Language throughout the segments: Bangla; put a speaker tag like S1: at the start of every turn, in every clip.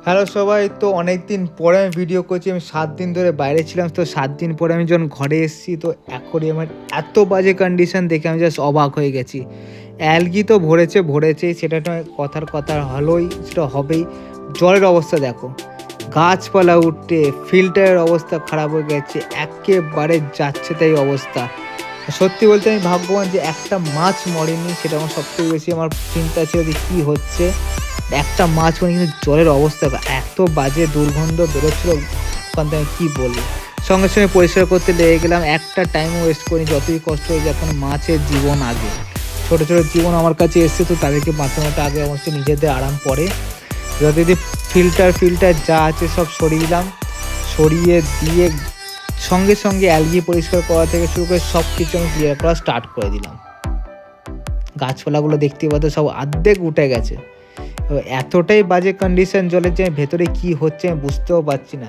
S1: হ্যালো সবাই, তো অনেক দিন পরে আমি ভিডিও করছি। আমি 7 দিন ধরে বাইরে ছিলাম, তো 7 দিন পরে আমি যখন ঘরে এসেছি তো অ্যাকোয়ারিয়ামের এত বাজে কন্ডিশন দেখে আমি জাস্ট অবাক হয়ে গেছি। অ্যালগি তো ভরেছেই, সেটা নয়, কথা হলোই, সেটা হবেই। জলের অবস্থা দেখো, গাছপালা উঠে ফিল্টারের অবস্থা খারাপ হয়ে গেছে, একেবারে যাচ্ছে তাই অবস্থা। সত্যি বলতে আমি ভাগ্যবান যে একটা মাছ মরেনি, সেটা আমার সবথেকে বেশি আমার চিন্তা ছিল যে কী হচ্ছে। একটা মাছ মানে, কিন্তু জলের অবস্থা এত বাজে দুর্গন্ধ বেরোচ্ছিল ওখান থেকে, আমি কী বলি। সঙ্গে সঙ্গে পরিষ্কার করতে লেগে গেলাম, একটা টাইমও ওয়েস্ট করিনি। যতই কষ্ট হয়ে যায়, এখন মাছের জীবন আগে, ছোটো ছোটো জীবন আমার কাছে এসছে, তো তাদেরকে বাঁচানোটা আগে অবশ্যই, নিজেদের আরাম পরে। যদি ফিল্টার যা আছে সব সরিয়ে দিলাম, সরিয়ে দিয়ে সঙ্গে সঙ্গে অ্যালগি পরিষ্কার করা থেকে শুরু করে সব কিছু আমি ক্লিয়ার করা স্টার্ট করে দিলাম। গাছপালাগুলো দেখতে পাচ্ছ সব অর্ধেক উঠে গেছে। এতটাই বাজে কন্ডিশন জলের যে ভেতরে কি হচ্ছে আমি বুঝতেও পারছি না।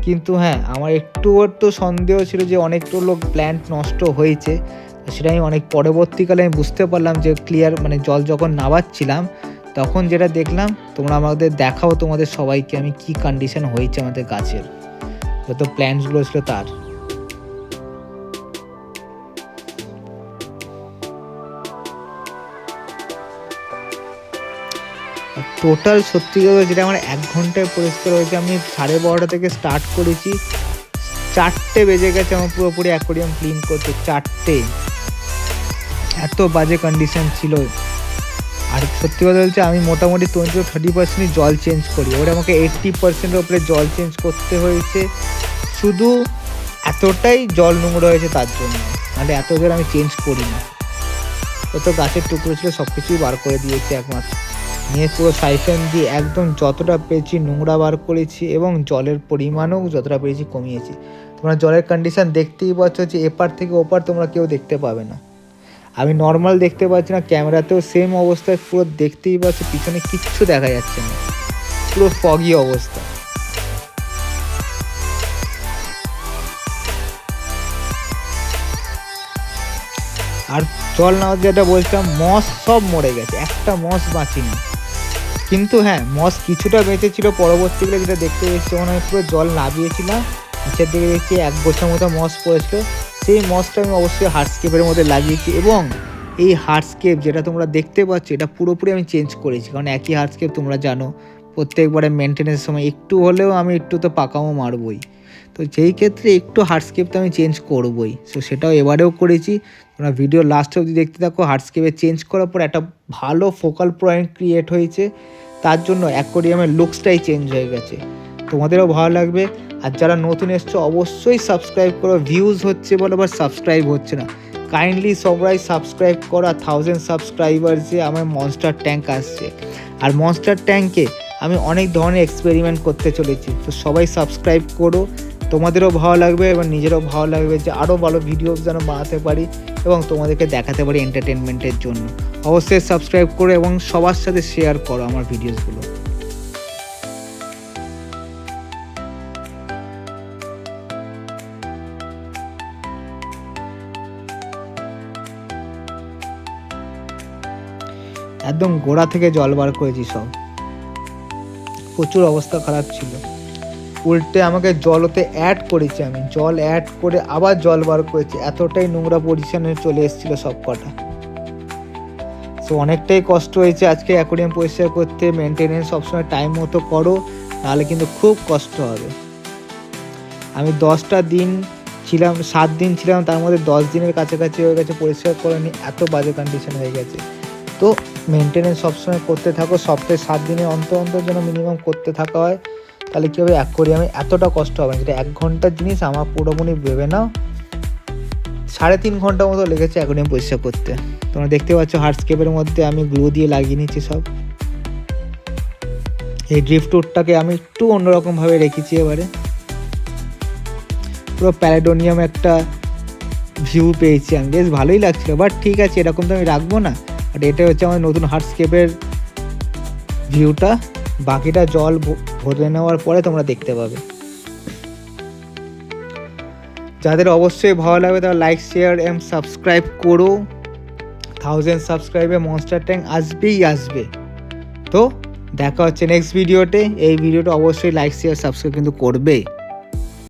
S1: কিন্তু হ্যাঁ, আমার একটুও তো সন্দেহ ছিল যে অনেকগুলো প্ল্যান্ট নষ্ট হয়েছে। সেটা আমি অনেক পরবর্তীকালে আমি বুঝতে পারলাম যে ক্লিয়ার, মানে জল যখন নামাচ্ছিলাম তখন যেটা দেখলাম, তোমরা আমাদের দেখাও তোমাদের সবাইকে আমি কি কন্ডিশন হয়েছে আমাদের গাছের, যত প্ল্যান্টসগুলো ছিল তার। টোটাল সত্যি কথা যেটা আমার 1 ঘন্টায় পরিষ্কার হয়েছে, আমি 12:30 থেকে স্টার্ট করেছি, 4টে বেজে গেছে আমার পুরোপুরি অ্যাকোয়ারিয়াম ক্লিন করতে। 4টে, এত বাজে কন্ডিশন ছিল। আর সত্যি কথা বলছে, আমি মোটামুটি 20-30% জল চেঞ্জ করি, এবারে আমাকে 80%-এর উপরে জল চেঞ্জ করতে হয়েছে, শুধু এতটাই জল নোংরা হয়েছে তার জন্য। নাহলে এত জল আমি চেঞ্জ করি না। যত গাছের টুকরো ছিল সব কিছুই বার করে দিয়েছি একমাত্র, নিয়ে পুরো সাইফেন দিয়ে একদম যতটা পেরেছি নোংরা বার করেছি, এবং জলের পরিমাণও যতটা পেরেছি কমিয়েছি। তোমরা জলের কন্ডিশন দেখতেই পাচ্ছ যে এপার থেকে ওপার তোমরা কেউ দেখতে পাবে না। আমি নর্মাল দেখতে পাচ্ছি না, ক্যামেরাতেও সেম অবস্থায় পুরো দেখতেই পাচ্ছ, পিছনে কিচ্ছু দেখা যাচ্ছে না, পুরো ফগি অবস্থা। আর জল না যেটা বলছিলাম, মস সব মরে গেছে, একটা মস বাঁচিনি। কিন্তু হ্যাঁ, মস কিছুটা বেঁচেছিল পরবর্তীকালে, যেটা দেখতে পেয়েছি যখন আমি পুরো জল নামিয়েছিলাম, নিচের দিকে দেখছি 1 গোছার মতো মস পড়েছিল। সেই মসটা আমি অবশ্যই হার্ডস্কেপের মধ্যে লাগিয়েছি, এবং এই হার্ডস্কেপ যেটা তোমরা দেখতে পাচ্ছ এটা পুরোপুরি আমি চেঞ্জ করেছি, কারণ একই হার্ডস্কেপ তোমরা জানো প্রত্যেকবারে মেনটেন্যান্সের সময় একটু হলেও আমি একটু তো পাকামো মারবই, তো যেই ক্ষেত্রে একটু হার্ডস্কেপ তো আমি চেঞ্জ করবই। সো সেটাও এবারেও করেছি। তোমরা ভিডিও লাস্ট অবধি দেখতে থাকো। হার্ডস্কেপে চেঞ্জ করার পর একটা ভালো ফোকাল পয়েন্ট ক্রিয়েট হয়েছে, তার জন্য অ্যাকোয়ারিয়ামের লুকসটাই চেঞ্জ হয়ে গেছে, তোমাদেরও ভালো লাগবে। আর যারা নতুন এসছো অবশ্যই সাবস্ক্রাইব করো। ভিউজ হচ্ছে বলে আবার সাবস্ক্রাইব হচ্ছে না, কাইন্ডলি সবাই সাবস্ক্রাইব করো। 1000 সাবস্ক্রাইবার্সে আমার মনস্টার ট্যাঙ্ক আসছে, আর মনস্টার ট্যাঙ্কে আমি অনেক ধরনের এক্সপেরিমেন্ট করতে চলেছি, তো সবাই সাবস্ক্রাইব করো। তোমাদেরও ভালো লাগবে এবং নিজেরও ভালো লাগবে যে আরও ভালো ভিডিওস যেন বানাতে পারি এবং তোমাদেরকে দেখাতে পারি এন্টারটেনমেন্টের জন্য। অবশ্যই সাবস্ক্রাইব করো এবং সবার সাথে শেয়ার করো আমার ভিডিওসগুলো। একদম গোড়া থেকে জল বার করেছি সব, প্রচুর অবস্থা খারাপ ছিল। উল্টে আমাকে জল ওতে অ্যাড করেছি, আমি জল অ্যাড করে আবার জল বার করেছি, এতটাই নোংরা পজিশনে চলে এসেছিলো সব কটা। সো অনেকটাই কষ্ট হয়েছে আজকে অ্যাকোয়ারিয়াম পরিষ্কার করতে। মেনটেনেন্স সবসময় টাইম মতো করো, নাহলে কিন্তু খুব কষ্ট হবে। আমি 10টা দিন ছিলাম, 7 দিন ছিলাম, তার মধ্যে 10 দিনের কাছাকাছি হয়ে গেছে পরিষ্কার করে নি, এত বাজে কন্ডিশন হয়ে গেছে। তো মেনটেনেন্স সবসময় করতে থাকো, সপ্তাহে 7 দিনে অন্তর যেন মিনিমাম করতে থাকা হয়, তাহলে কী হবে, অ্যাকোয়ারিয়ামে এতটা কষ্ট হবে না। যেটা 1 ঘন্টার জিনিস আমার পুরোপুরি ভেবে নাও 3.5 ঘন্টার মতো লেগেছে অ্যাকোয়ারিয়াম পরিষ্কার করতে। তোমরা দেখতে পাচ্ছ হার্ডস্কেপের মধ্যে আমি গ্লু দিয়ে লাগিয়ে নিচ্ছি সব। এই ড্রিফটউডটাকে আমি একটু অন্যরকমভাবে রেখেছি, এবারে পুরো প্যারাডোনিয়াম একটা ভিউ পেয়েছি আমি, বেশ ভালোই লাগছিল। বাট ঠিক আছে, এরকম তো আমি রাখবো না, বাট এটা হচ্ছে আমার নতুন হার্ডস্কেপের ভিউটা। বাকিটা জল ভরে নেওয়ার পরে তোমরা দেখতে পাবে। যাদের অবশ্যই ভালো লাগবে তারা লাইক, শেয়ার এবং সাবস্ক্রাইব করো। 1000 সাবস্ক্রাইবে মনস্টার ট্যাঙ্ক আসবেই আসবে। তো দেখা হচ্ছে নেক্সট ভিডিওতে। এই ভিডিওটা অবশ্যই লাইক শেয়ার সাবস্ক্রাইব কিন্তু করবে।